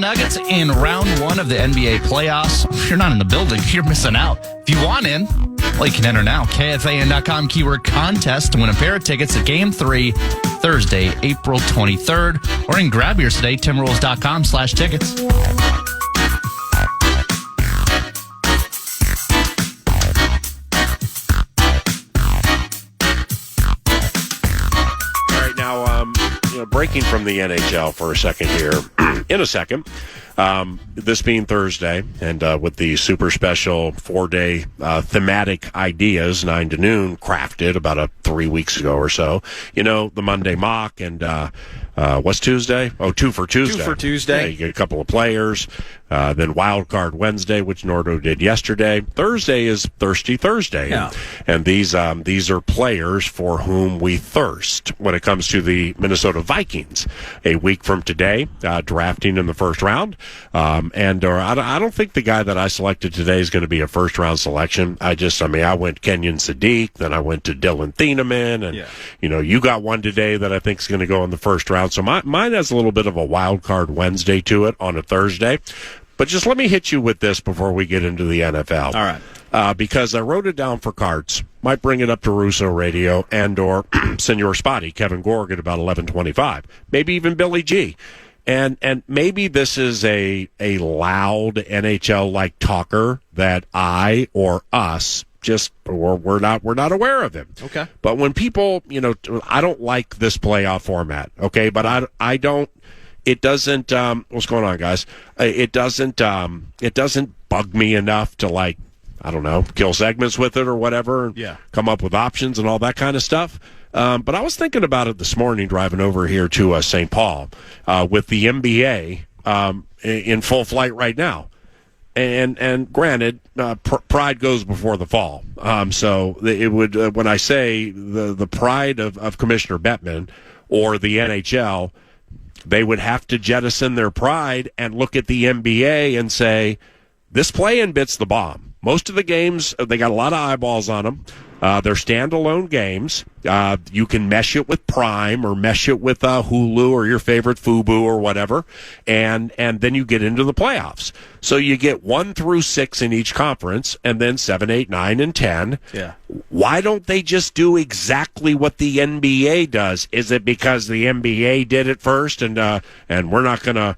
Nuggets in round one of the NBA playoffs. If you're not in the building, you're missing out. If you want in, well, you can enter now. KFAN.com keyword contest to win a pair of tickets to Game 3 Thursday, April 23rd. Or you can grab yours today, timrules.com/tickets. Breaking from the NHL for a second here, in a second, this being Thursday, and with the super special 4-day thematic ideas, 9 to noon, crafted about 3 weeks ago or so. You know, the Monday mock and what's Tuesday? Oh, 2 for Tuesday. 2 for Tuesday. Yeah, you get a couple of players. Then Wild Card Wednesday, which Nordo did yesterday. Thursday is Thirsty Thursday. Yeah. And these are players for whom we thirst when it comes to the Minnesota Vikings. A week from today, drafting in the first round. I don't think the guy that I selected today is going to be a first-round selection. I went Kenyon Sadiq, then I went to Dylan Thieneman, and, you got one today that I think is going to go in the first round. So mine has a little bit of a Wild Card Wednesday to it on a Thursday. But just let me hit you with this before we get into the NFL. All right. Because I wrote it down for cards. Might bring it up to Russo Radio and or Senor Spotty, Kevin Gorg at about 11:25. Maybe even Billy G. And maybe this is a loud NHL-like talker that I or us we're not aware of him. Okay. But when people, I don't like this playoff format. Okay, but I don't. It doesn't. What's going on, guys? It doesn't bug me enough to kill segments with it or whatever. Yeah. Come up with options and all that kind of stuff. But I was thinking about it this morning driving over here to St. Paul with the NBA in full flight right now. And granted, pride goes before the fall. So it would when I say the pride of Commissioner Bettman or the NHL, they would have to jettison their pride and look at the NBA and say, this play-in bit's the bomb. Most of the games, they got a lot of eyeballs on them. They're standalone games. You can mesh it with Prime or mesh it with Hulu or your favorite Fubo or whatever, and then you get into the playoffs. So you get 1 through 6 in each conference, and then 7, 8, 9, and 10. Yeah. Why don't they just do exactly what the NBA does? Is it because the NBA did it first, and we're not gonna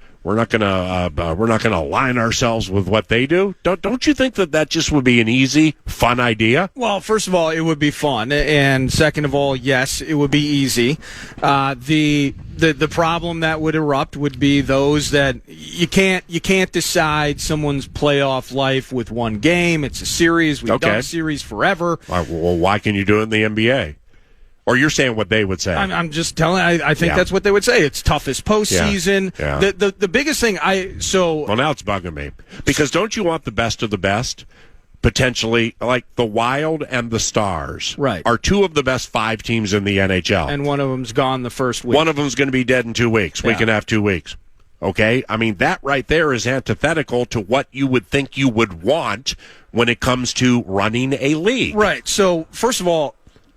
align ourselves with what they do? Don't you think that just would be an easy, fun idea? Well, first of all, it would be fun, and second of all, yes, it would be easy. The problem that would erupt would be those that you can't decide someone's playoff life with one game. It's a series. We've done a series forever. Well, why can you do it in the NBA? Or you're saying what they would say? I'm just telling. I think that's what they would say. It's toughest postseason. Yeah. The biggest thing Well, now it's bugging me because don't you want the best of the best? Potentially, like the Wild and the Stars, right, are 2 of the best 5 teams in the NHL, and one of them's gone the first week. One of them's going to be dead in 2 weeks. We can have 2 weeks. Okay, I mean that right there is antithetical to what you would think you would want when it comes to running a league. Right. So first of all,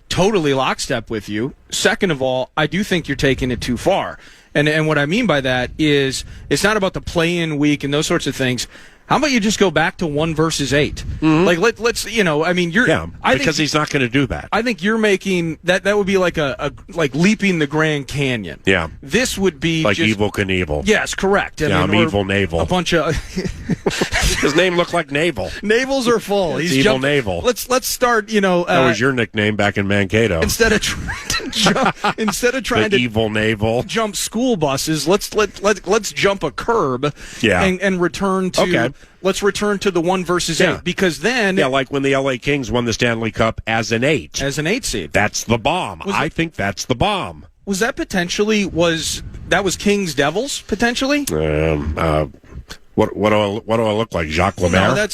totally lockstep with you. Second of all, I do think you're taking it too far. And what I mean by that is it's not about the play-in week and those sorts of things. How about you just go back to 1 versus 8? Mm-hmm. Like let's I mean you're because he's not going to do that. I think you're making that would be like like leaping the Grand Canyon. Yeah. This would be like just, Evil Knievel. Yes, correct. I'm Evil Navel. A bunch of his name looked like Navel. Navels are full. He's Evil Navel. Let's start. That was your nickname back in Mankato. Instead of trying to Evil Navel jump school buses, let's jump a curb. Yeah. And return to let's return to the 1 versus 8 because then like when the LA Kings won the Stanley Cup as an 8 seed. That's the bomb. I think that's the bomb. Was that potentially was Kings Devils potentially? What do I look like, Jacques Lemaire? No,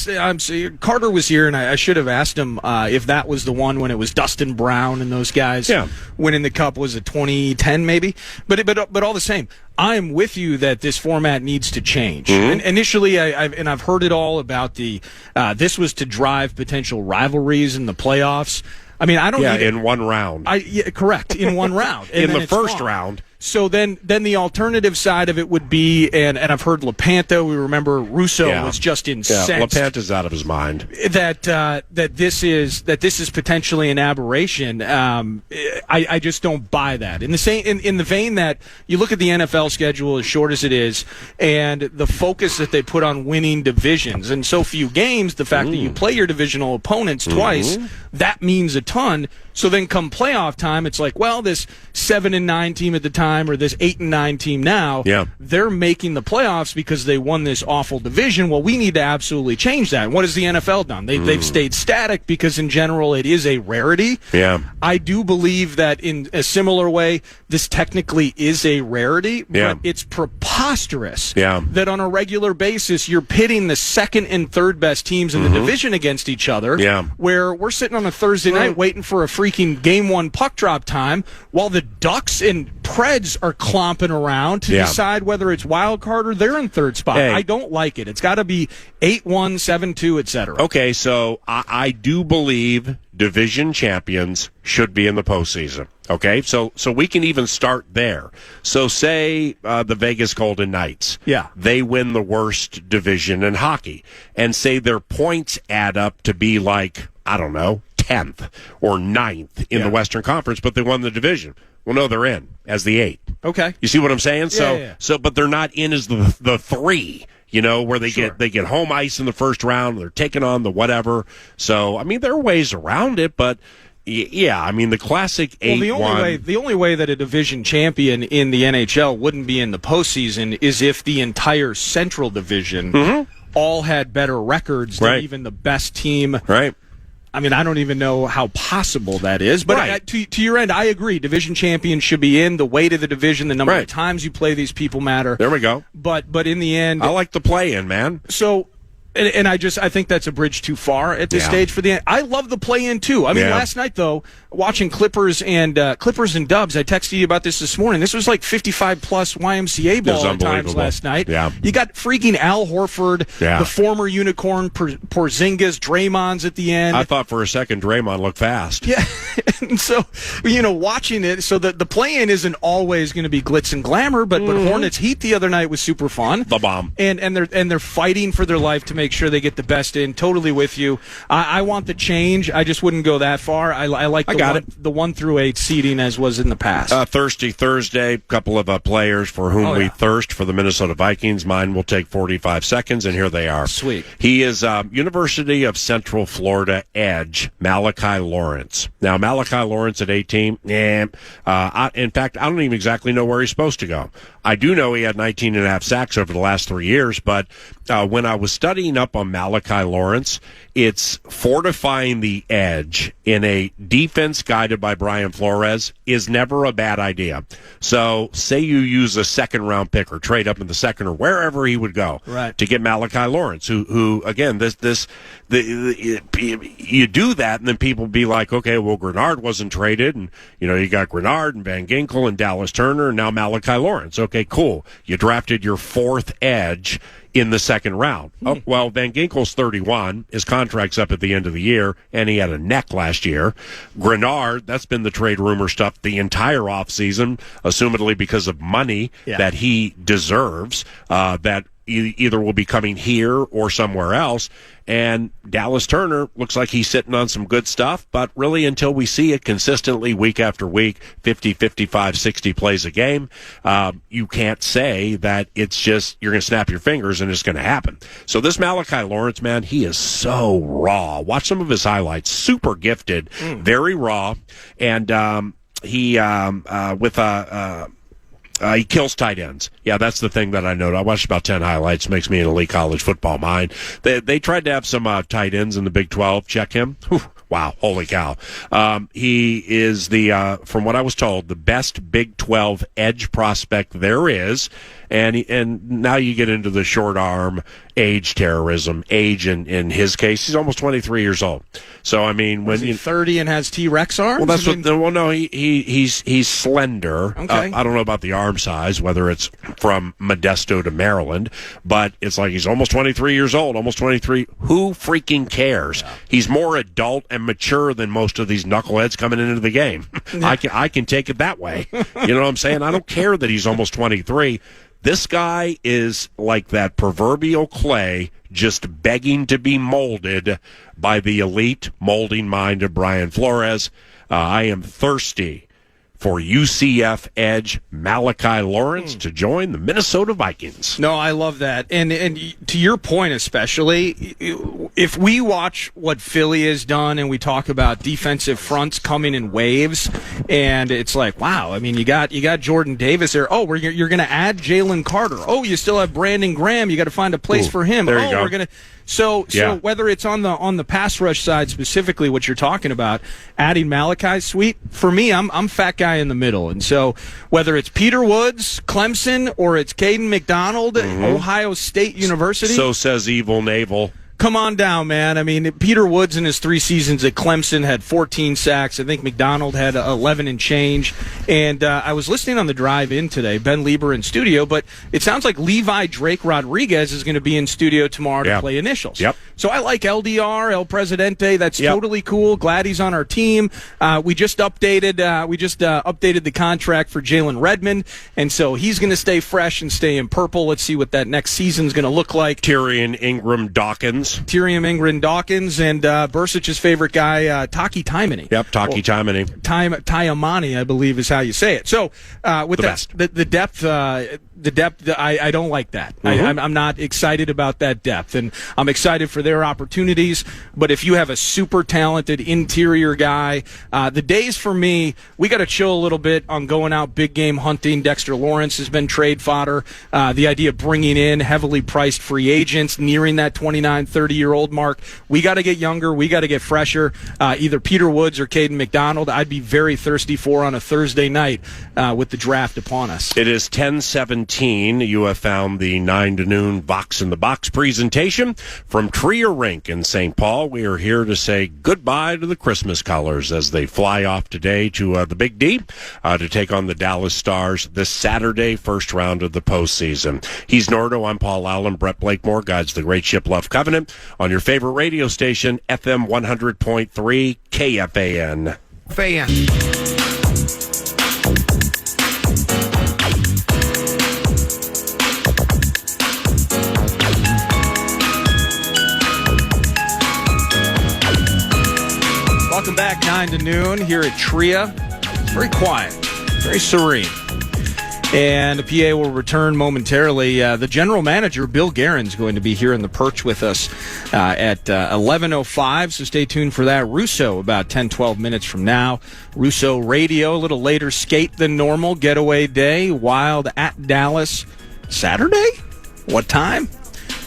Carter was here, and I should have asked him if that was the one when it was Dustin Brown and those guys winning the cup. Was it 2010 maybe? But all the same, I'm with you that this format needs to change. Mm-hmm. And initially, I've heard it all about this was to drive potential rivalries in the playoffs. I mean, I don't. In one round. Correct. In one round. In the first round, So then the alternative side of it would be, and I've heard Lepanto. We remember Russo was just incensed. Yeah, Lepanto's out of his mind. That this is potentially an aberration. I just don't buy that. In the vein that you look at the NFL schedule as short as it is, and the focus that they put on winning divisions and so few games, the fact that you play your divisional opponents twice, that means a ton. So then come playoff time, it's like, well, this 7-9 team at the time or this 8-9 team now, they're making the playoffs because they won this awful division. Well, we need to absolutely change that. And what has the NFL done? They've stayed static because in general it is a rarity. Yeah. I do believe that in a similar way, this technically is a rarity, but it's preposterous that on a regular basis you're pitting the second and third best teams in the division against each other, where we're sitting on a Thursday night waiting for a freaking game one puck drop time while the Ducks and Preds are clomping around to decide whether it's wild card or they're in third spot. I don't like it. It's got to be 8-1, 7-2, etc. Okay, so I do believe division champions should be in the postseason. Okay, so we can even start there. So say the Vegas Golden Knights, they win the worst division in hockey, and say their points add up to be like, I don't know, 10th or 9th in the Western Conference, but they won the division. Well, no, they're in as the 8. Okay. You see what I'm saying? So, but they're not in as the 3, you know, where they get home ice in the first round, they're taking on the whatever. So, I mean, there are ways around it, but yeah, I mean, the classic 8-1. The only way that a division champion in the NHL wouldn't be in the postseason is if the entire Central Division all had better records than even the best team. Right. I mean, I don't even know how possible that is. But to your end, I agree. Division champions should be in. The weight of the division, the number of times you play these people matter. There we go. But in the end, I like the play-in, man. So, and I think that's a bridge too far at this stage for the end. I love the play-in too. I mean, last night though, watching Clippers and Dubs, I texted you about this morning. This was like 55-plus YMCA ball at times last night. Yeah. You got freaking Al Horford, the former unicorn, Porzingis, Draymond's at the end. I thought for a second Draymond looked fast. Yeah. And so, watching it, so the play-in isn't always going to be glitz and glamour, but Hornets Heat the other night was super fun. The bomb. And they're fighting for their life to make sure they get the best in. Totally with you. I want the change. I just wouldn't go that far. I like the 1 through 8 seeding as was in the past. Thirsty Thursday, couple of players for whom we thirst for the Minnesota Vikings. Mine will take 45 seconds, and here they are. Sweet. He is University of Central Florida edge, Malachi Lawrence. Now, Malachi Lawrence at 18, in fact, I don't even exactly know where he's supposed to go. I do know he had 19 and a half sacks over the last 3 years, but when I was studying up on Malachi Lawrence, it's fortifying the edge in a defense guided by Brian Flores is never a bad idea. So say you use a second-round pick or trade up in the second or wherever he would go to get Malachi Lawrence, who again, you do that, and then people be like, okay, well, Grenard wasn't traded, and you got Grenard and Van Ginkel and Dallas Turner, and now Malachi Lawrence. Okay, cool. You drafted your 4th edge in the second round. Oh, well, Van Ginkel's 31. His contract's up at the end of the year, and he had a neck last year. Grenard, that's been the trade rumor stuff the entire offseason, assumedly because of money that he deserves, that either will be coming here or somewhere else. And Dallas Turner looks like he's sitting on some good stuff, but really until we see it consistently week after week, 50, 55, 60 plays a game, you can't say that it's just you're going to snap your fingers and it's going to happen. So this Malachi Lawrence, man, he is so raw. Watch some of his highlights. Super gifted, very raw, and he kills tight ends. Yeah, that's the thing that I noted. I watched about 10 highlights. Makes me an elite college football mind. They tried to have some tight ends in the Big 12. Check him. Whew. Wow, holy cow. He is from what I was told, the best Big 12 edge prospect there is. And now you get into the short arm, age terrorism, age in his case. He's almost 23 years old. So, I mean, when he's 30 and has T-Rex arms? Well, no, he's slender. Okay. I don't know about the arm size, whether it's from Modesto to Maryland, but it's like he's almost 23 years old, almost 23. Who freaking cares? Yeah. He's more adult and mature than most of these knuckleheads coming into the game. I can take it that way. You know what I'm saying? I don't care that he's almost 23. This guy is like that proverbial clay, just begging to be molded by the elite molding mind of Brian Flores. I am thirsty for UCF edge Malachi Lawrence to join the Minnesota Vikings. No, I love that. And to your point especially, if we watch what Philly has done and we talk about defensive fronts coming in waves, and it's like, wow, I mean, you got Jordan Davis there. Oh, you're going to add Jalen Carter. Oh, you still have Brandon Graham. You got to find a place for him. There you go. We're going to So whether it's on the pass rush side specifically, what you're talking about, adding Malachi, sweet. For me, I'm fat guy in the middle, and so whether it's Peter Woods, Clemson, or it's Caden McDonald, Ohio State University. So says Evil Naval. Come on down, man. I mean, Peter Woods in his 3 seasons at Clemson had 14 sacks. I think McDonald had 11 and change. And I was listening on the drive in today, Ben Lieber in studio, but it sounds like Levi Drake Rodriguez is going to be in studio tomorrow to play initials. Yep. So I like LDR, El Presidente. That's totally cool. Glad he's on our team. We just updated the contract for Jalen Redmond, and so he's going to stay fresh and stay in purple. Let's see what that next season's going to look like. Tyrion Ingram Dawkins, and Bursic's favorite guy, Taki Taimani. Yep, Taki Taimani. Taimani, I believe, is how you say it. So with the depth, I don't like that. I'm not excited about that depth, and I'm excited for their opportunities. But if you have a super talented interior guy, the days for me, we got to chill a little bit on going out big game hunting. Dexter Lawrence has been trade fodder. The idea of bringing in heavily priced free agents nearing that 29, 30-year-old mark. We got to get younger. We got to get fresher. Either Peter Woods or Caden McDonald, I'd be very thirsty for on a Thursday night with the draft upon us. It is 10:17. You have found the 9 to noon Box in the Box presentation from Trier Rink in St. Paul. We are here to say goodbye to the Christmas colors as they fly off today to the Big D to take on the Dallas Stars this Saturday, first round of the postseason. He's Nordo. I'm Paul Allen. Brett Blakemore guides the Great Ship Love Covenant on your favorite radio station, FM 100.3 KFAN. Welcome back, 9 to noon here at TRIA. It's very quiet, very serene. And the PA will return momentarily. The general manager, Bill Guerin's going to be here in the perch with us at 11:05, so stay tuned for that. Russo about 10, 12 minutes from now. Russo Radio, a little later skate than normal, getaway day, Wild at Dallas. Saturday? What time?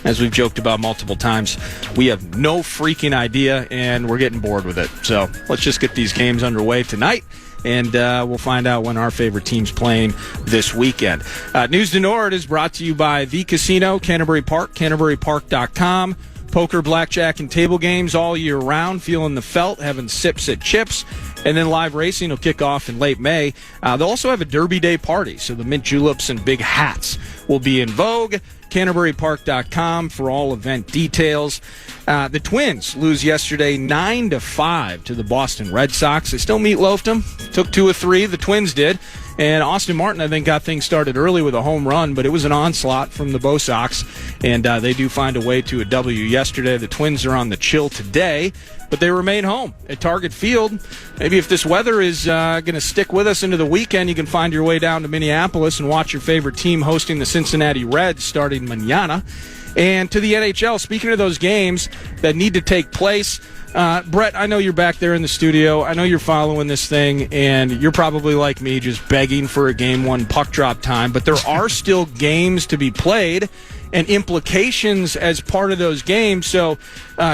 As we've joked about multiple times, we have no freaking idea, and we're getting bored with it. So let's just get these games underway tonight, and we'll find out when our favorite team's playing this weekend. News to Nord is brought to you by The Casino, Canterbury Park, CanterburyPark.com. Poker, blackjack, and table games all year round. Feeling the felt, having sips at Chips. And then live racing will kick off in late May. They'll also have a Derby Day party, so the mint juleps and big hats will be in vogue. CanterburyPark.com for all event details. The Twins lose yesterday 9-5 to the Boston Red Sox. They still meatloafed them. Took 2 of 3. The Twins did. And Austin Martin, I think, got things started early with a home run, but it was an onslaught from the Bo Sox, and they do find a way to a W yesterday. The Twins are on the chill today, but they remain home at Target Field. Maybe if this weather is going to stick with us into the weekend, you can find your way down to Minneapolis and watch your favorite team hosting the Cincinnati Reds starting mañana. And to the NHL, speaking of those games that need to take place, Brett, I know you're back there in the studio. I know you're following this thing, and you're probably like me, just begging for a Game 1 puck drop time. But there are still games to be played and implications as part of those games. So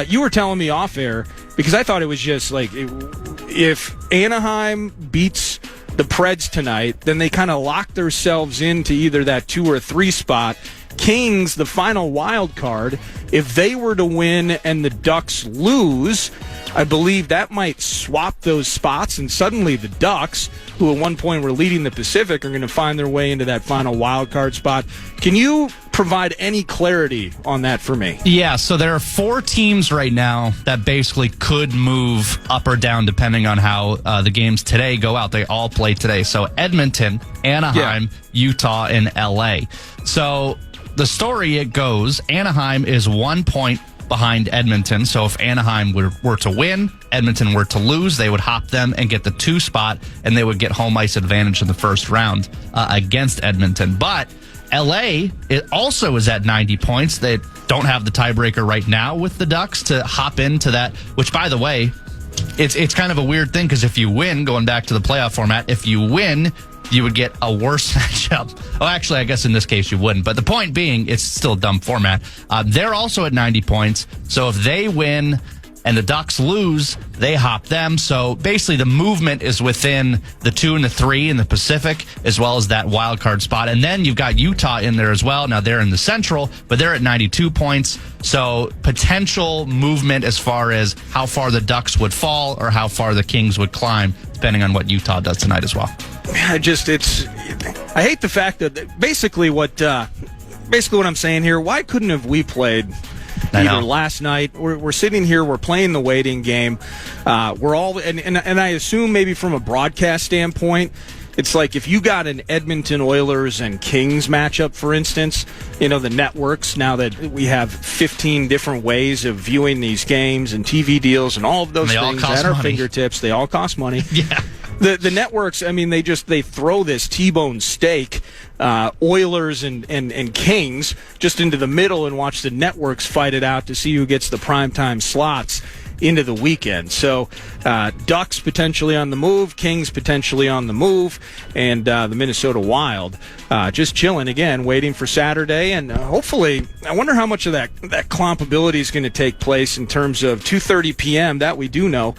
you were telling me off air, because I thought it was just like if Anaheim beats the Preds tonight, then they kind of lock themselves into either that 2 or 3 spot. Kings, the final wild card, if they were to win and the Ducks lose, I believe that might swap those spots, and suddenly the Ducks, who at one point were leading the Pacific, are going to find their way into that final wild card spot. Can you provide any clarity on that for me? Yeah, so there are 4 teams right now that basically could move up or down depending on how the games today go out. They all play today. So Edmonton, Anaheim, Utah, and LA. So the story, it goes, Anaheim is 1 point behind Edmonton. So if Anaheim were to win, Edmonton were to lose, they would hop them and get the 2 spot, and they would get home ice advantage in the first round against Edmonton. But LA, it also is at 90 points. They don't have the tiebreaker right now with the Ducks to hop into that, which, by the way, it's kind of a weird thing because if you win, going back to the playoff format, if you win, you would get a worse matchup. Oh, actually, I guess in this case you wouldn't. But the point being, it's still a dumb format. They're also at 90 points. So if they win and the Ducks lose, they hop them. So basically the movement is within the 2 and the 3 in the Pacific, as well as that wild card spot. And then you've got Utah in there as well. Now they're in the Central, but they're at 92 points. So potential movement as far as how far the Ducks would fall or how far the Kings would climb, depending on what Utah does tonight as well. I hate the fact that basically what I'm saying here, why couldn't have we played either last night? We're sitting here, we're playing the waiting game. We're all, and I assume maybe from a broadcast standpoint, it's like if you got an Edmonton Oilers and Kings matchup, for instance, the networks, now that we have 15 different ways of viewing these games and TV deals and all of those things at our fingertips, they all cost money. Yeah. The networks, I mean, they throw this T-bone steak, Oilers and Kings, just into the middle and watch the networks fight it out to see who gets the primetime slots into the weekend. So Ducks potentially on the move, Kings potentially on the move, and the Minnesota Wild just chilling again, waiting for Saturday. And hopefully, I wonder how much of that clompability is going to take place in terms of 2:30 p.m. That we do know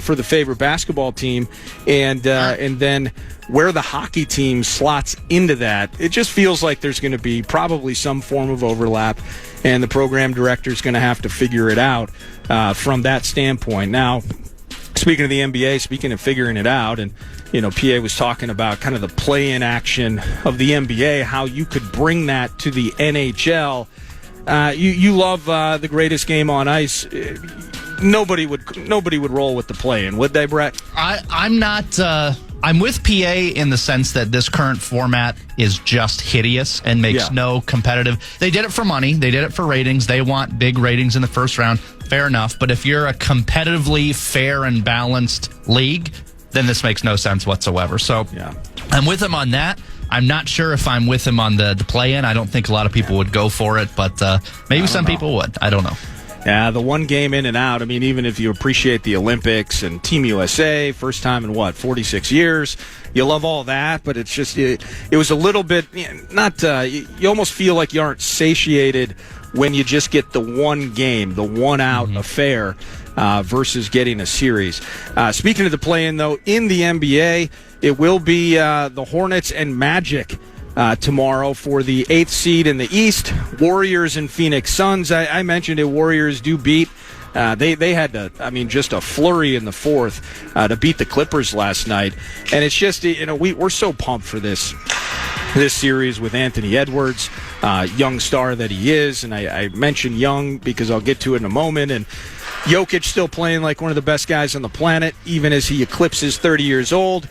for the favorite basketball team, and then where the hockey team slots into that. It just feels like there's going to be probably some form of overlap, and the program director is going to have to figure it out from that standpoint. Now, speaking of the NBA, speaking of figuring it out, and PA was talking about kind of the play-in action of the NBA, how you could bring that to the NHL. You love the greatest game on ice. Nobody would roll with the play-in, would they, Brett? I'm not. I'm with PA in the sense that this current format is just hideous and makes no competitive. They did it for money. They did it for ratings. They want big ratings in the first round. Fair enough. But if you're a competitively fair and balanced league, then this makes no sense whatsoever. So I'm with him on that. I'm not sure if I'm with him on the play-in. I don't think a lot of people would go for it, but maybe some people would. I don't know. Yeah, the one game in and out. I mean, even if you appreciate the Olympics and Team USA, first time in 46 years, you love all that, but it's just it was a little bit not. You almost feel like you aren't satiated when you just get the one game, the one out affair, versus getting a series. Speaking of the play-in, though, in the NBA, it will be the Hornets and Magic tomorrow for the 8th seed in the East. Warriors and Phoenix Suns. I mentioned it. Warriors do beat. They had just a flurry in the fourth to beat the Clippers last night. And it's just, we're so pumped for this series with Anthony Edwards, young star that he is. And I mention young because I'll get to it in a moment. And Jokic still playing like one of the best guys on the planet, even as he eclipses 30 years old.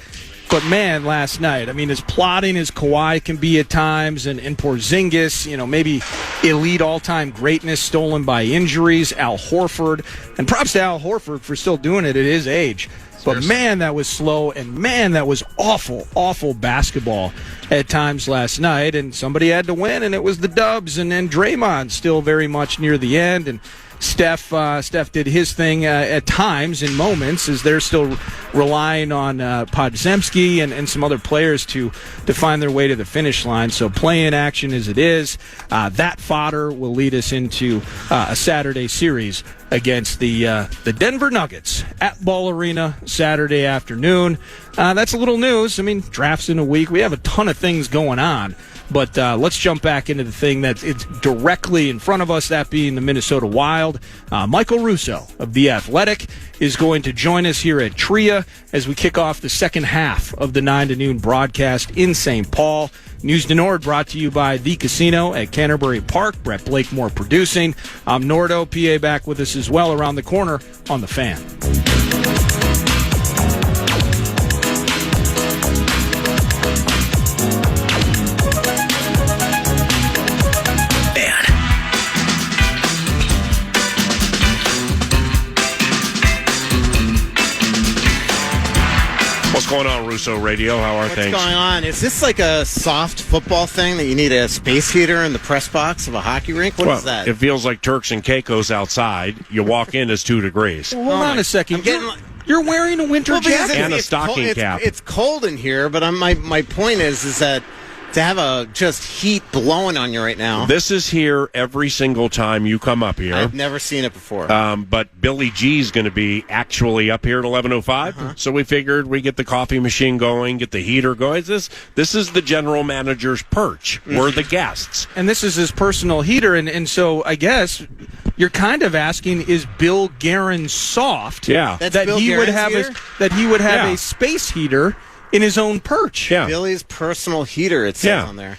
But, man, last night, as plotting as Kawhi can be at times, and Porzingis, maybe elite all-time greatness stolen by injuries, Al Horford. And props to Al Horford for still doing it at his age. But, man, that was slow, and, man, that was awful, awful basketball at times last night. And somebody had to win, and it was the Dubs, and then Draymond still very much near the end. And Steph did his thing at times in moments as they're still relying on Podziemski and some other players to find their way to the finish line. So play-in action as it is. That fodder will lead us into a Saturday series against the Denver Nuggets at Ball Arena Saturday afternoon. That's a little news. Drafts in a week. We have a ton of things going on. But let's jump back into the thing that's directly in front of us, that being the Minnesota Wild. Michael Russo of The Athletic is going to join us here at TRIA as we kick off the second half of the 9 to noon broadcast in St. Paul. News to Nord brought to you by The Casino at Canterbury Park. Brett Blakemore producing. I'm Nordo, PA back with us as well around the corner on The Fan. What's going on, Russo Radio? How are things? What's going on? Is this like a soft football thing that you need a space heater in the press box of a hockey rink? What is that? It feels like Turks and Caicos outside. You walk in, it's 2 degrees. Well, hold on a second. You're wearing a winter jacket and a stocking cap. It's cold in here, but my point is that to have just heat blowing on you right now. This is here every single time you come up here. I've never seen it before. But Billy G's going to be actually up here at 11:05, so we figured we get the coffee machine going, get the heater going. This is the general manager's perch. We're the guests. And this is his personal heater, and so I guess you're kind of asking, is Bill Guerin soft? Yeah. That he would have a space heater in his own perch. Yeah. Billy's personal heater, it says on there.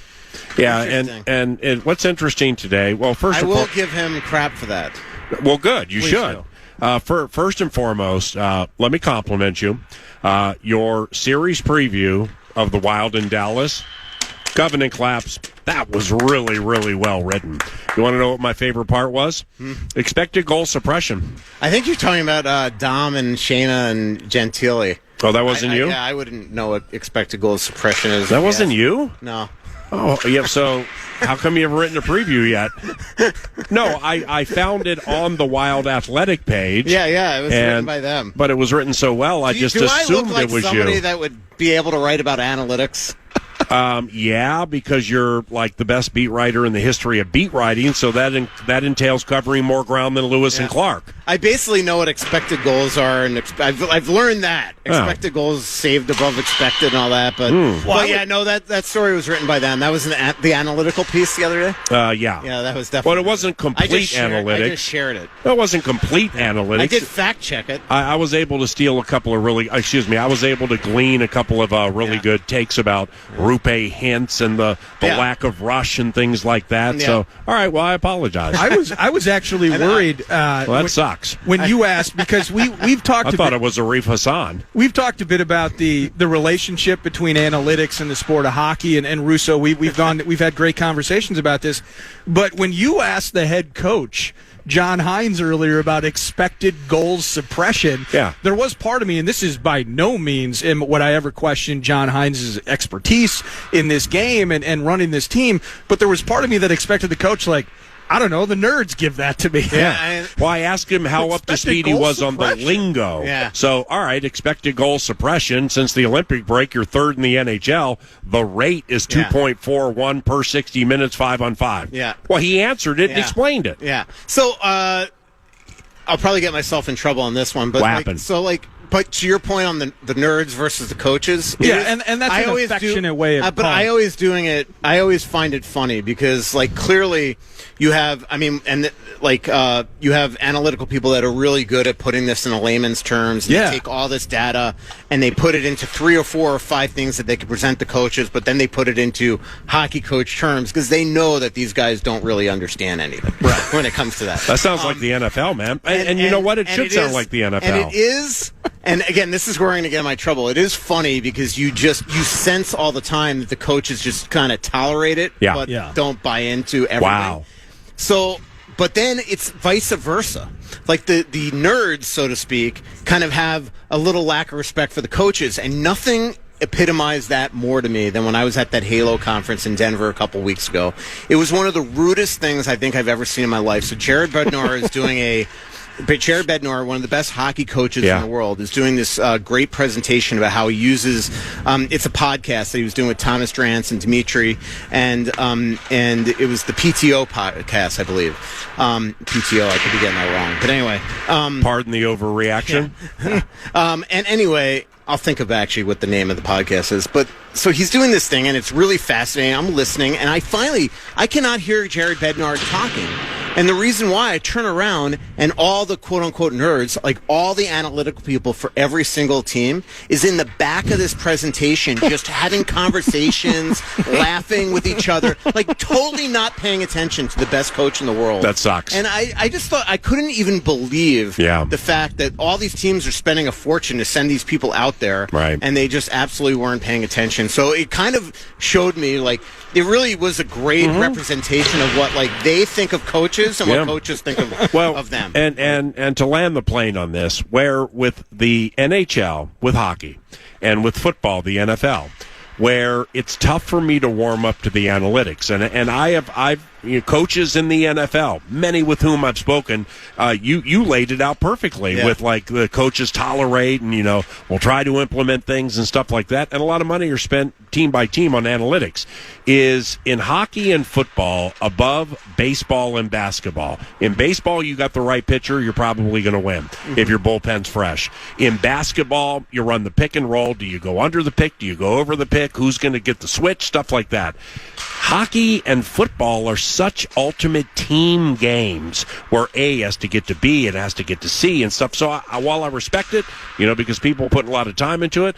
Yeah, and what's interesting today, well, first I of all... will give him crap for that. Well, good. You Please should. First and foremost, let me compliment you. Your series preview of the Wild in Dallas, Covenant Claps, that was really, really well written. You want to know what my favorite part was? Expected goal suppression. I think you're talking about Dom and Shayna and Gentili. Oh, that wasn't you? Yeah, I wouldn't know what expected goal suppression is. That wasn't you? No. Oh, yeah, so how come you haven't written a preview yet? No, I found it on the Wild Athletic page. Yeah, it was written by them. But it was written so well, I just assumed I look like it was somebody you. that would be able to write about analytics? Yeah, because you're like the best beat writer in the history of beat writing, so that entails covering more ground than Lewis and Clark. I basically know what expected goals are, and I've learned that expected goals saved above expected and all that. But that story was written by them. That was the analytical piece the other day. Yeah, that was definitely. But it wasn't complete analytics. I just shared it. It wasn't complete analytics. I did fact check it. I was able to steal a couple of I was able to glean a couple of really good takes about Rupe Hintz and the lack of rush and things like that. Yeah. So, all right, well, I apologize. I was actually worried. Well, that sucks. When you asked, because we've talked. I thought it was Arif Hassan. We've talked a bit about the relationship between analytics and the sport of hockey, and Russo. We've had great conversations about this. But when you asked the head coach, John Hines, earlier about expected goals suppression, there was part of me, and this is by no means would I ever question John Hines' expertise in this game and running this team, but there was part of me that expected the coach, like, I don't know, the nerds give that to me. Yeah. Well, I asked him how up to speed he was on the lingo. Yeah. So, all right, expected goal suppression. Since the Olympic break, you're third in the NHL. The rate is 2.41 per 60 minutes, 5-on-5. Yeah. Well, he answered it and explained it. Yeah. So, I'll probably get myself in trouble on this one. But what happened? But to your point on the nerds versus the coaches, and that's an affectionate way of. But I always find it funny because clearly you have, you have analytical people that are really good at putting this in a layman's terms. And they take all this data and they put it into 3 or 4 or 5 things that they can present to coaches, but then they put it into hockey coach terms because they know that these guys don't really understand anything when it comes to that. That sounds like the NFL, man. And you know what? It should sound like the NFL. And it is. And again, this is where I'm going to get in my trouble. It is funny because you sense all the time that the coaches just kind of tolerate it, but don't buy into everything. Wow. So, but then it's vice versa. Like the nerds, so to speak, kind of have a little lack of respect for the coaches, and nothing epitomized that more to me than when I was at that Halo conference in Denver a couple weeks ago. It was one of the rudest things I think I've ever seen in my life. So Jared Bednar is doing Jared Bednar, one of the best hocky coaches in the world, is doing this great presentation about how he uses. It's a podcast that he was doing with Thomas Drance and Dimitri, and it was the PTO podcast, I believe. PTO, I could be getting that wrong, but anyway. Pardon the overreaction. And anyway, I'll think of actually what the name of the podcast is. But so he's doing this thing, and it's really fascinating. I'm listening, and I cannot hear Jared Bednar talking. And the reason why, I turn around and all the quote-unquote nerds, like all the analytical people for every single team, is in the back of this presentation just having conversations, laughing with each other, like totally not paying attention to the best coach in the world. That sucks. And I just thought, I couldn't even believe the fact that all these teams are spending a fortune to send these people out there, right, and they just absolutely weren't paying attention. So it kind of showed me, like, it really was a great representation of what, like, they think of coaches and what coaches think of them. And to land the plane on this, where with the NHL, with hockey, and with football, the NFL, where it's tough for me to warm up to the analytics, and I've coaches in the NFL, many with whom I've spoken, you laid it out perfectly with, like, the coaches tolerate and, will try to implement things and stuff like that. And a lot of money are spent team by team on analytics. Is in hockey and football above baseball and basketball. In baseball, you got the right pitcher, you're probably going to win if your bullpen's fresh. In basketball, you run the pick and roll. Do you go under the pick? Do you go over the pick? Who's going to get the switch? Stuff like that. Hockey and football are such ultimate team games where A has to get to B, it has to get to C and stuff. So while I respect it, because people put a lot of time into it,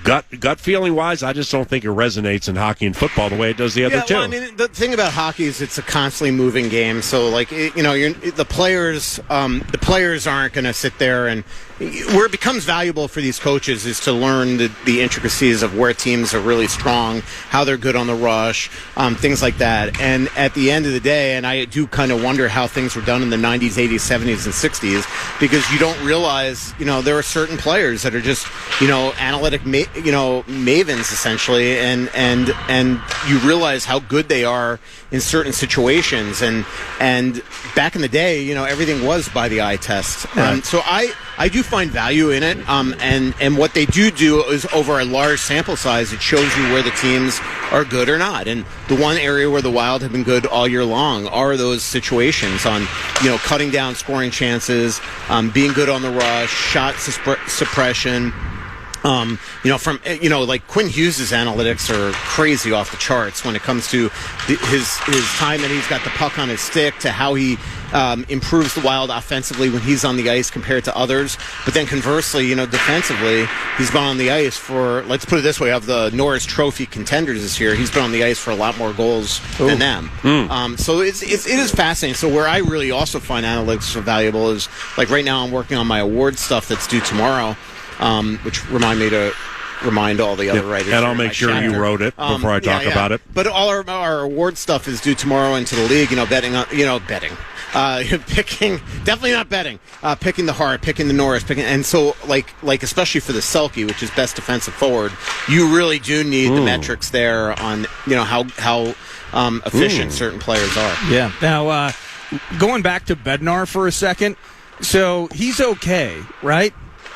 gut feeling wise, I just don't think it resonates in hockey and football the way it does the other two. Well, I mean, the thing about hockey is it's a constantly moving game. So, like, the players aren't going to sit there, and where it becomes valuable for these coaches is to learn the intricacies of where teams are really strong, how they're good on the rush, things like that. And at the end of the day, and I do kind of wonder how things were done in the 90s, 80s, 70s, and 60s, because you don't realize, there are certain players that are just, analytic, mavens essentially, and you realize how good they are in certain situations. And back in the day, everything was by the eye test. Right. So I do find value in it, and what they do is over a large sample size, it shows you where the teams are good or not. And the one area where the Wild have been good all year long are those situations on, cutting down scoring chances, being good on the rush, shot suppression. Like Quinn Hughes' analytics are crazy off the charts when it comes to his time that he's got the puck on his stick, to how he improves the Wild offensively when he's on the ice compared to others. But then conversely, defensively, he's been on the ice for, let's put it this way, of the Norris Trophy contenders this year, he's been on the ice for a lot more goals than them. So it is fascinating. So where I really also find analytics valuable is, like, right now I'm working on my award stuff that's due tomorrow. Which remind me to remind all the other writers. And I'll make sure you wrote it before I talk about it. But all our award stuff is due tomorrow into the league. Betting on, picking, definitely not betting. Picking the Hart, picking the Norris, and so like especially for the Selke, which is best defensive forward, you really do need the metrics there on how efficient certain players are. Yeah. Now going back to Bednar for a second, so he's okay, right?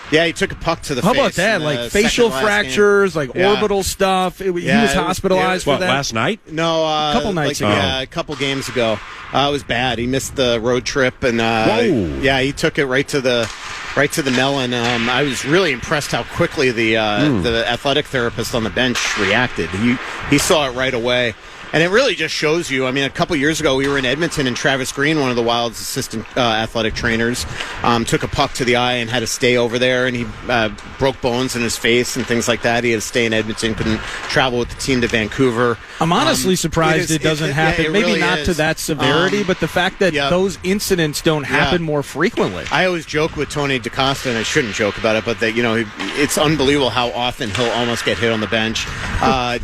Yeah, he took a puck to the face. How about that? Like facial fractures, like orbital stuff. He was hospitalized for that. Last night? No, a couple nights ago. Yeah, a couple games ago. It was bad. He missed the road trip, and he took it right to the melon. I was really impressed how quickly the athletic therapist on the bench reacted. He saw it right away. And it really just shows you, a couple years ago we were in Edmonton, and Travis Green, one of the Wild's assistant athletic trainers, took a puck to the eye and had to stay over there, and he broke bones in his face and things like that. He had to stay in Edmonton, couldn't travel with the team to Vancouver. I'm honestly surprised it doesn't happen. It Maybe really not to that severity, but the fact that those incidents don't happen more frequently. I always joke with Tony DeCosta, and I shouldn't joke about it, but that it's unbelievable how often he'll almost get hit on the bench.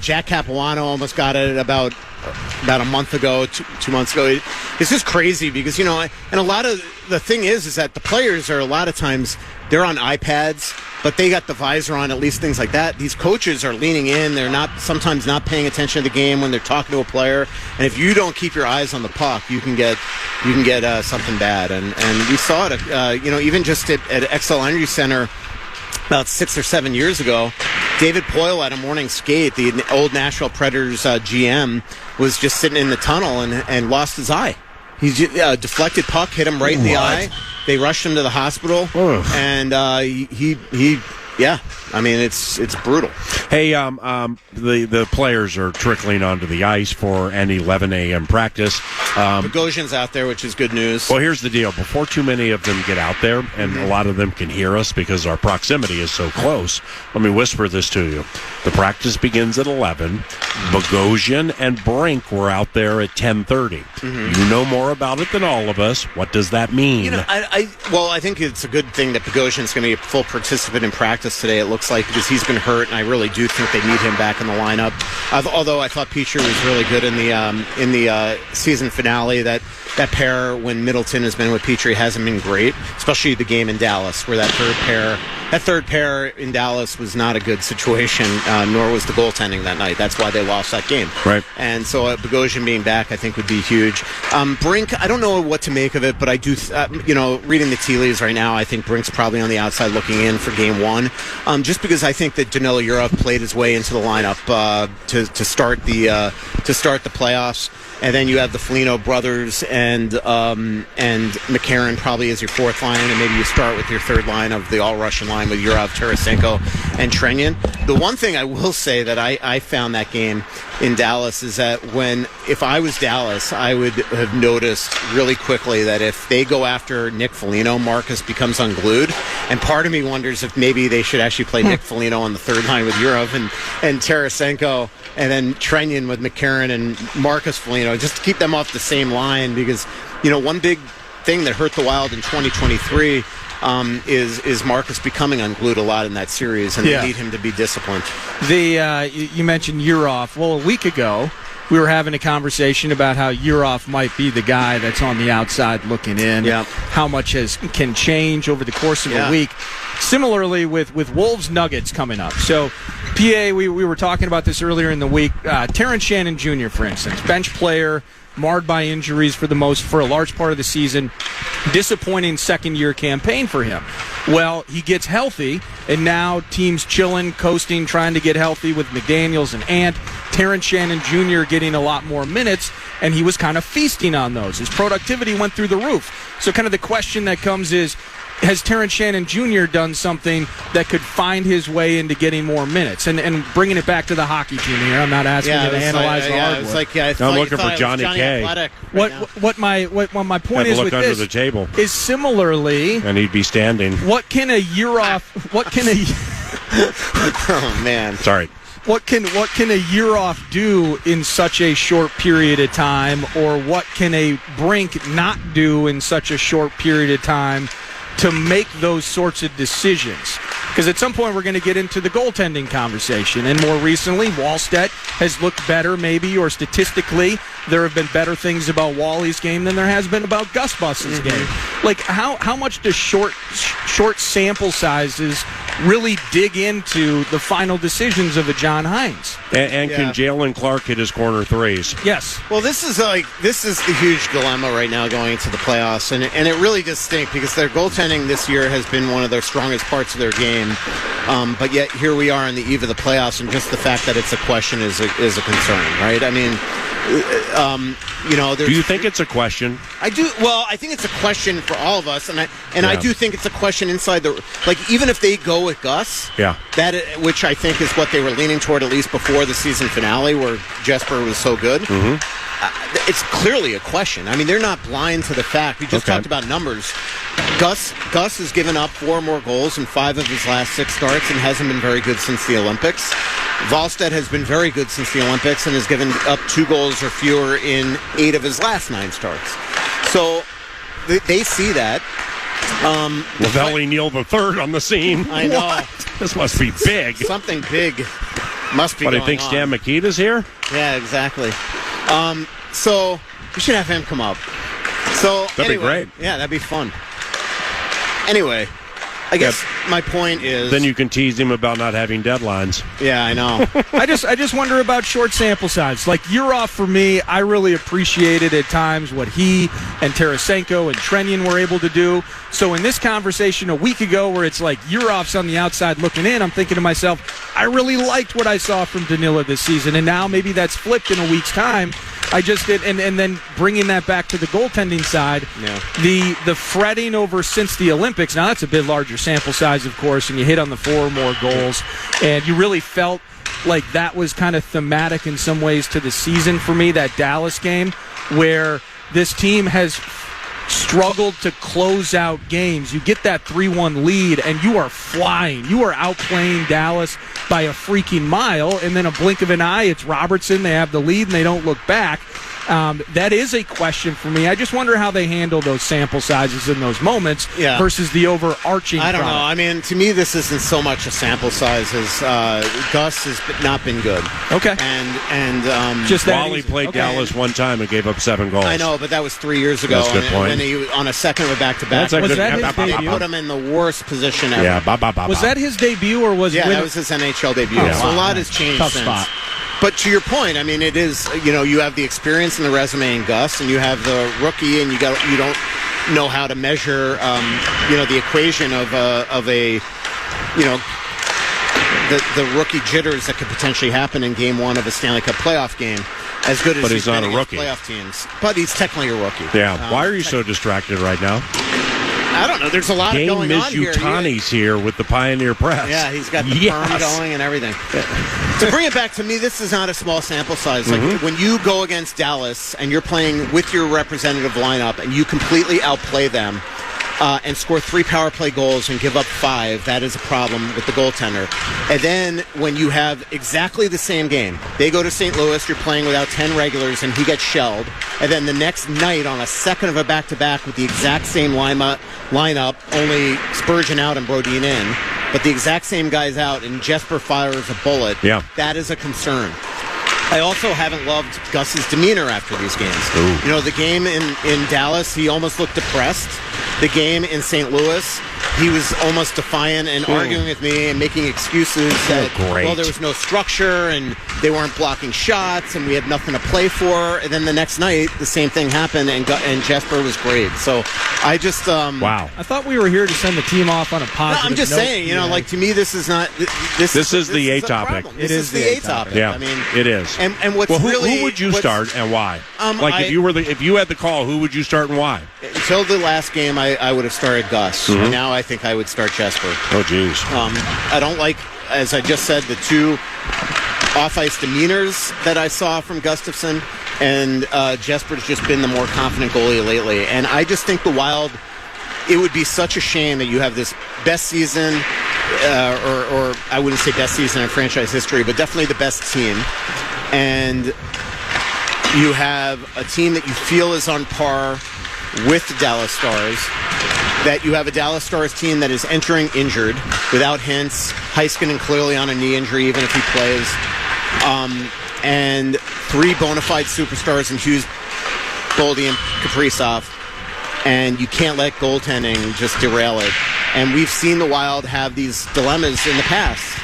Jack Capuano almost got it about a month ago, 2 months ago. It's just crazy because, and a lot of the thing is that the players are a lot of times, they're on iPads, but they got the visor on, at least things like that. These coaches are leaning in. They're sometimes not paying attention to the game when they're talking to a player. And if you don't keep your eyes on the puck, you can get something bad. And we saw it, even just at XL Energy Center about 6 or 7 years ago. David Poyle at a morning skate, the old Nashville Predators GM, was just sitting in the tunnel and lost his eye. He deflected puck, hit him right in the eye. They rushed him to the hospital, and he Yeah, I mean it's brutal. Hey, the players are trickling onto the ice for an 11 a.m. practice. Bogosian's out there, which is good news. Well, here's the deal. Before too many of them get out there, and a lot of them can hear us because our proximity is so close, let me whisper this to you. The practice begins at 11. Bogosian and Brink were out there at 10:30. You know more about it than all of us. What does that mean? You know, I think it's a good thing that Bogosian's going to be a full participant in practice today, it looks like, because he's been hurt, and I really do think they need him back in the lineup. Although I thought Petrie was really good in the season finale. That pair, when Middleton has been with Petrie, hasn't been great, especially the game in Dallas, where that third pair in Dallas was not a good situation, nor was the goaltending that night. That's why they lost that game. Right. And so Bogosian being back, I think, would be huge. Brink, I don't know what to make of it, but I do, reading the tea leaves right now, I think Brink's probably on the outside looking in for game one, just because I think that Danilo Yurov played his way into the lineup to start the playoffs. And then you have the Foligno brothers and McCarron probably as your fourth line, and maybe you start with your third line of the all-Russian line with Yurov, Tarasenko, and Trenyan. The one thing I will say that I found that game in Dallas is that if I was Dallas, I would have noticed really quickly that if they go after Nick Foligno, Marcus becomes unglued. And part of me wonders if maybe they should actually play Nick Foligno on the third line with Yurov and Tarasenko, and then Trenyan with McCarron and Marcus Foligno, just to keep them off the same line, because one big thing that hurt the Wild in 2023 is Marcus becoming unglued a lot in that series, and they need him to be disciplined. You mentioned Yurov. Well, a week ago, we were having a conversation about how Yurov might be the guy that's on the outside looking in. Yeah. How much can change over the course of a week. Similarly, with Wolves Nuggets coming up. So, PA, we were talking about this earlier in the week. Terrence Shannon Jr., for instance, bench player, marred by injuries for a large part of the season. Disappointing second-year campaign for him. Well, he gets healthy, and now teams chilling, coasting, trying to get healthy with McDaniels and Ant. Terrence Shannon Jr. getting a lot more minutes, and he was kind of feasting on those. His productivity went through the roof. So kind of the question that comes is, has Terrence Shannon Jr. done something that could find his way into getting more minutes? And bringing it back to the hockey team here, I'm not asking you to analyze the hardwood. I'm looking for Johnny K. What my point is look with under this the table. Is similarly, and he'd be standing. What can a year off? Oh man, sorry. What can a year off do in such a short period of time, or what can a Brink not do in such a short period of time to make those sorts of decisions? Because at some point we're going to get into the goaltending conversation, and more recently Wallstedt has looked better maybe, or statistically there have been better things about Wally's game than there has been about Gus Bus's game. Like how much does short sample sizes really dig into the final decisions of a John Hines? And can Jalen Clark hit his corner threes? Yes. Well, this is the huge dilemma right now going into the playoffs, and it really does stink because their goaltending this year has been one of their strongest parts of their game. But yet here we are on the eve of the playoffs, and just the fact that it's a question is a concern, right? I mean, do you think it's a question? I do. Well, I think it's a question for all of us, and I do think it's a question inside even if they go with Gus, which I think is what they were leaning toward at least before the season finale, where Jesper was so good. It's clearly a question. I mean, they're not blind to the fact. We just talked about numbers. Gus has given up 4 more goals in 5 of his last 6 starts and hasn't been very good since the Olympics. Wallstedt has been very good since the Olympics and has given up 2 goals or fewer in 8 of his last 9 starts. So they see that. Lavelli Neal III on the scene. I know. What? This must be big. Something big must be going on. What, do you think Stan Mikita's here? Yeah, exactly. So we should have him come up. So that'd be great. Yeah, that'd be fun. Anyway, I guess my point is, then you can tease him about not having deadlines. Yeah, I know. I just wonder about short sample size. Like Yurov, for me, I really appreciated at times what he and Tarasenko and Trenyan were able to do. So in this conversation a week ago, where it's like Yurov's on the outside looking in, I'm thinking to myself, I really liked what I saw from Danilo this season, and now maybe that's flipped in a week's time. I just did, and then bringing that back to the goaltending side, the fretting over since the Olympics. Now that's a bit larger sample size, of course, and you hit on the 4 or more goals, and you really felt like that was kind of thematic in some ways to the season for me. That Dallas game, where this team has struggled to close out games. You get that 3-1 lead, and you are flying. You are outplaying Dallas by a freaking mile, and then a blink of an eye, it's Robertson. They have the lead, and they don't look back. That is a question for me. I just wonder how they handle those sample sizes in those moments versus the overarching I don't product. know. I mean, to me, this isn't so much a sample size as Gus has not been good. Okay. And just that Wally easy. played Okay. Dallas one time and gave up 7 goals. I know, but that was 3 years ago. That's a good point. And he, on a second of a back-to-back, That's a Was good that his they debut? put him in the worst position ever. Yeah, Was that his debut, or was Yeah, Win- that was his NHL debut. Oh, So wow. a lot has changed Tough since. spot. But to your point, I mean, it is, you have the experience and the resume in Gus, and you have the rookie, and you don't know how to measure, the equation of a the rookie jitters that could potentially happen in Game 1 of a Stanley Cup playoff game. As good as But he's not been a against rookie. playoff teams, but he's technically a rookie. Yeah. Why are you so distracted right now? I don't know. There's a lot Game going on here. Mizutani's here with the Pioneer Press. Yeah, he's got the perm going and everything. To bring it back to me, this is not a small sample size. Like when you go against Dallas and you're playing with your representative lineup and you completely outplay them and score 3 power play goals and give up 5, that is a problem with the goaltender. And then when you have exactly the same game, they go to St. Louis, you're playing without 10 regulars, and he gets shelled. And then the next night on a second of a back-to-back with the exact same lineup, only Spurgeon out and Brodin in, but the exact same guys out, and Jesper fires a bullet. Yeah. That is a concern. I also haven't loved Gus's demeanor after these games. Ooh. The game in Dallas, he almost looked depressed. The game in St. Louis, he was almost defiant and arguing with me and making excuses that, great. well, there was no structure and they weren't blocking shots and we had nothing to play for. And then the next night, the same thing happened and Jesper was great. So I just... Wow. I thought we were here to send the team off on a No, positive I'm just note. saying, to me, this is not... This is the A a topic. problem. It This is is the the A A topic. Yeah, I mean, it is. And what's Well, really... who would you start and why? I- If you had the call, who would you start and why? Until the last game, I would have started Gus. And now I think I would start Jesper. Oh, geez. I don't like, as I just said, the 2 off-ice demeanors that I saw from Gustafsson, and Jesper's just been the more confident goalie lately. And I just think the Wild, it would be such a shame that you have this best season, or I wouldn't say best season in franchise history, but definitely the best team. And you have a team that you feel is on par with the Dallas Stars, that you have a Dallas Stars team that is entering injured without Hintz, Heiskanen clearly on a knee injury even if he plays, and 3 bona fide superstars in Hughes, Boldy, and Kaprizov, and you can't let goaltending just derail it. And we've seen the Wild have these dilemmas in the past.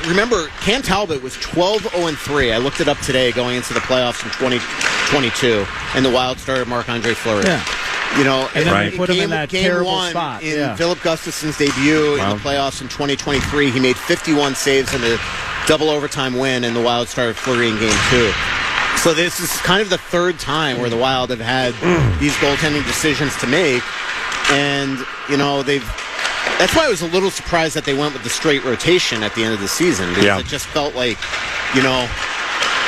Remember, Cam Talbot was 12-0-3. I looked it up today going into the playoffs in 2022, and the Wild started Marc-Andre Fleury. Yeah. And then Right. they put him in that game terrible 1 spot. in Yeah. Philip Gustafsson's debut in the playoffs in 2023, he made 51 saves in a double overtime win, and the Wild started Fleury in game 2. So this is kind of the 3rd time where the Wild have had these goaltending decisions to make, and that's why I was a little surprised that they went with the straight rotation at the end of the season, because it just felt like,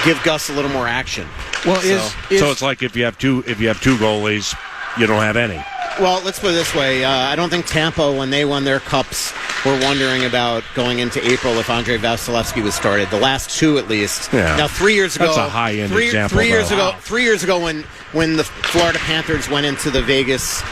give Gus a little more action. Well, So it's like if you have two goalies, you don't have any. Well, let's put it this way. I don't think Tampa, when they won their cups, were wondering about going into April if Andrei Vasilevsky was started. The last 2, at least. Yeah. Now, 3 years ago, That's a high-end example, 3 years though. ago, Wow. 3 years ago, when the Florida Panthers went into the Vegas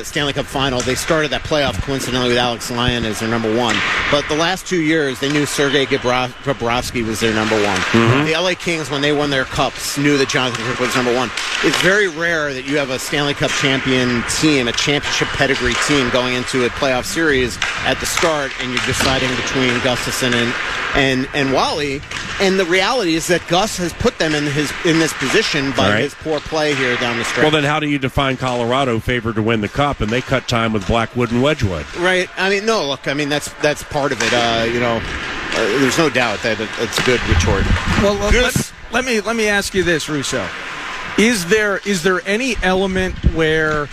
Stanley Cup Final, they started that playoff coincidentally with Alex Lyon as their number 1. But the last 2 years, they knew Sergei Bobrovsky was their number 1. Mm-hmm. The LA Kings, when they won their cups, knew that Jonathan Quick was number 1. It's very rare that you have a Stanley Cup champion team, a championship pedigree team, going into a playoff series at the start, and you're deciding between Gustafsson and Wally. And the reality is that Gus has put them in this position by his poor play here down the stretch. Well, then how do you define Colorado favored to win the Cup, and they cut time with Blackwood and Wedgwood? Right. That's part of it. There's no doubt that it's a good retort. Well, let me ask you this, Russo. Is there any element where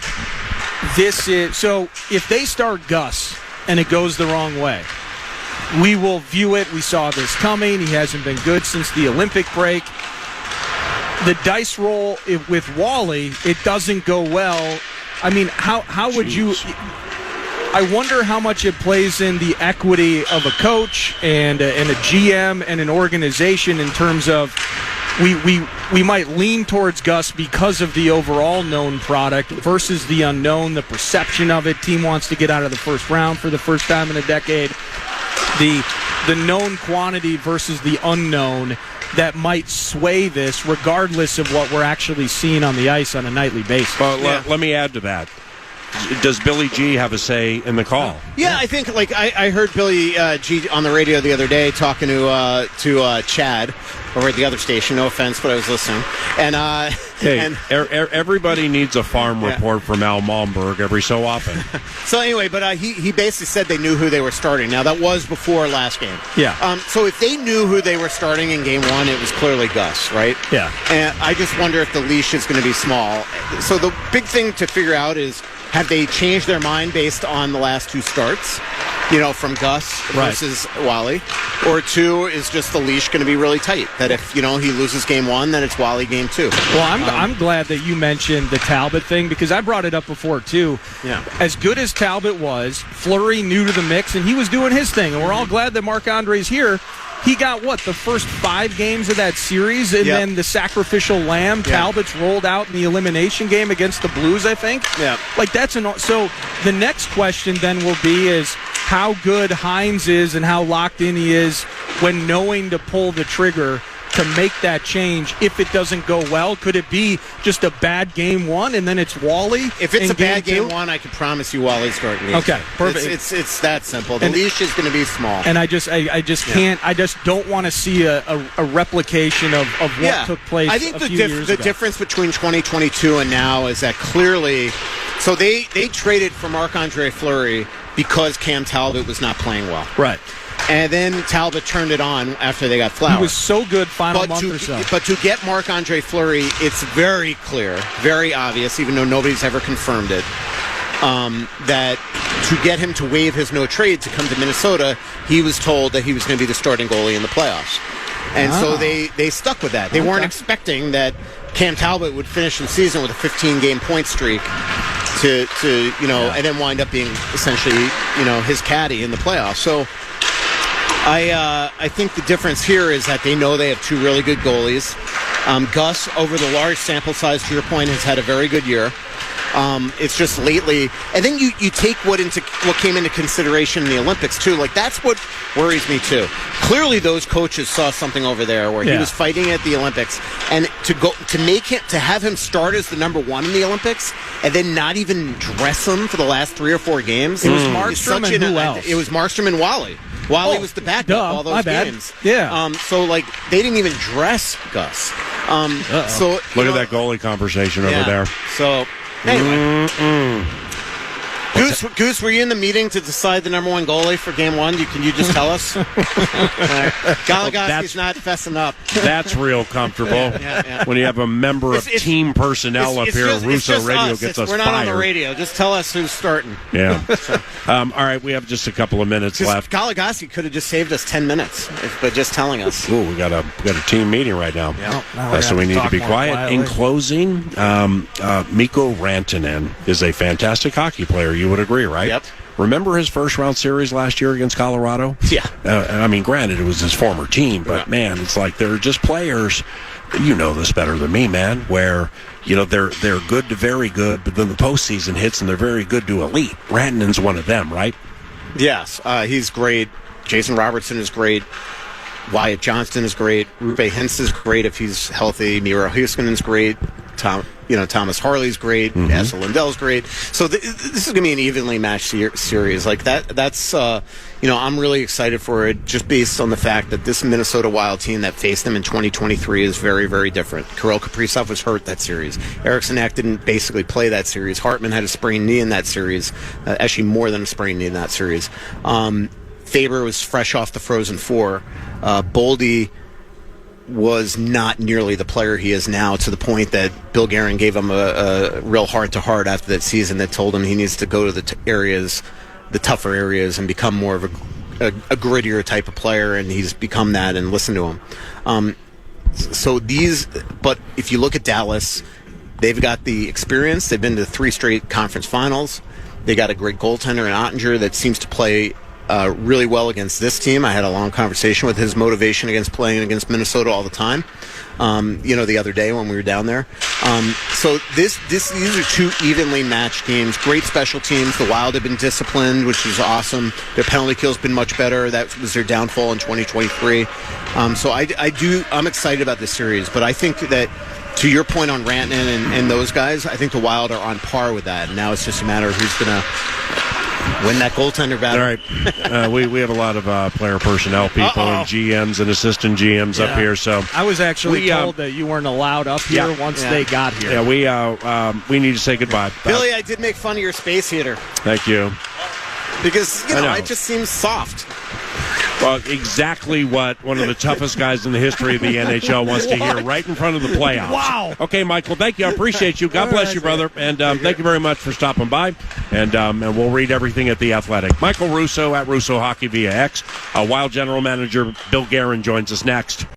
this is so? If they start Gus and it goes the wrong way, we will view it. We saw this coming. He hasn't been good since the Olympic break. The dice roll with Wally, it doesn't go well. I mean, how would you? I wonder how much it plays in the equity of a coach and a GM and an organization in terms of we might lean towards Gus because of the overall known product versus the unknown, the perception of it. Team wants to get out of the first round for the first time in a decade. The known quantity versus the unknown that might sway this regardless of what we're actually seeing on the ice on a nightly basis. Well, let me add to that. Does Billy G have a say in the call? Yeah, I think I heard Billy G on the radio the other day talking to Chad over at the other station. No offense, but I was listening. And everybody needs a farm report from Al Malmberg every so often. So anyway, but he basically said they knew who they were starting. Now that was before last game. Yeah. So if they knew who they were starting in game one, it was clearly Gus, right? Yeah. And I just wonder if the leash is going to be small. So the big thing to figure out is, have they changed their mind based on the last two starts? From Gus versus Wally. Or two, is just the leash going to be really tight? That if, he loses game one, then it's Wally game two. Well, I'm glad that you mentioned the Talbot thing because I brought it up before, too. Yeah. As good as Talbot was, Fleury new to the mix, and he was doing his thing. And we're all glad that Marc-Andre's here. He got, the first 5 games of that series, and then the sacrificial lamb, Talbot's rolled out in the elimination game against the Blues, I think. Yeah. So the next question then will be is how good Hines is and how locked in he is when knowing to pull the trigger to make that change. If it doesn't go well, could it be just a bad game one and then it's Wally? If it's a bad game one, I can promise you Wally's starting. Okay, perfect. It's that simple. The leash is going to be small. And I just can't. I just don't want to see a replication of what took place. I think a few years ago. The difference between 2022 and now is that clearly. So they traded for Marc-Andre Fleury because Cam Talbot was not playing well. Right. And then Talbot turned it on after they got Flowers. He was so good final month or so. But to get Marc-Andre Fleury, it's very clear, very obvious, even though nobody's ever confirmed it, that to get him to waive his no-trade to come to Minnesota, he was told that he was going to be the starting goalie in the playoffs. And so they stuck with that. They weren't expecting that Cam Talbot would finish the season with a 15-game point streak to and then wind up being essentially, his caddy in the playoffs. So I think the difference here is that they know they have 2 really good goalies. Gus, over the large sample size, to your point, has had a very good year. It's just lately, and then you take what came into consideration in the Olympics too. That's what worries me too. Clearly, those coaches saw something over there where he was fighting at the Olympics, and to have him start as the number 1 in the Olympics, and then not even dress him for the last 3 or 4 games. It was Markstrom and who else? It was Markstrom and Wally. Wally was the backup all those games. Yeah. So they didn't even dress Gus. So look at that goalie conversation over there. So. Anyway, Goose, were you in the meeting to decide the number 1 goalie for game 1? Can you just tell us? Galagowski's not fessing up. That's real comfortable. Yeah. When you have a member of team personnel up here, Russo Radio gets us fired. We're not on the radio. Just tell us who's starting. Yeah. All right, we have just a couple of minutes left. Galagowski could have just saved us 10 minutes by just telling us. Ooh, we got a team meeting right now. Yeah. So we need to be quiet. Quietly. In closing, Mikko Rantanen is a fantastic hockey player. You would agree, right? Yep. Remember his first-round series last year against Colorado? Yeah. Granted, it was his former team, but, man, it's like they're just players, you know this better than me, man, where, they're good to very good, but then the postseason hits and they're very good to elite. Rantanen's one of them, right? Yes. He's great. Jason Robertson is great. Wyatt Johnston is great. Rupe Hintz is great if he's healthy. Miro Heiskanen's great. Thomas Harley's great. Asa Lindell's great. So this is going to be an evenly matched series. That's I'm really excited for it, just based on the fact that this Minnesota Wild team that faced them in 2023 is very, very different. Kirill Kaprizov was hurt that series. Eriksson Ek didn't basically play that series. Hartman had a sprained knee in that series, actually more than a sprained knee in that series. Faber was fresh off the Frozen Four. Boldy was not nearly the player he is now, to the point that Bill Guerin gave him a real heart-to-heart after that season that told him he needs to go to the tougher areas, and become more of a grittier type of player, and he's become that, and listen to him. But if you look at Dallas, they've got the experience. They've been to 3 straight conference finals. They got a great goaltender in Ottinger that seems to play really well against this team. I had a long conversation with his motivation against playing against Minnesota all the time. The other day when we were down there. So these are 2 evenly matched teams. Great special teams. The Wild have been disciplined, which is awesome. Their penalty kill's been much better. That was their downfall in 2023. So I'm excited about this series, but I think that, to your point on Rantanen and those guys, I think the Wild are on par with that. And now it's just a matter of who's going to win that goaltender battle. All right. We have a lot of player personnel people and GMs and assistant GMs up here. So I was actually told that you weren't allowed up here once they got here. Yeah, we need to say goodbye. Billy, I did make fun of your space heater. Thank you. Because, it just seems soft. Well, exactly what one of the toughest guys in the history of the NHL wants to hear right in front of the playoffs. Wow. Okay, Michael, thank you. I appreciate you. God bless you, brother. And thank you very much for stopping by. And we'll read everything at The Athletic. Michael Russo at Russo Hockey via X. Wild General Manager Bill Guerin joins us next.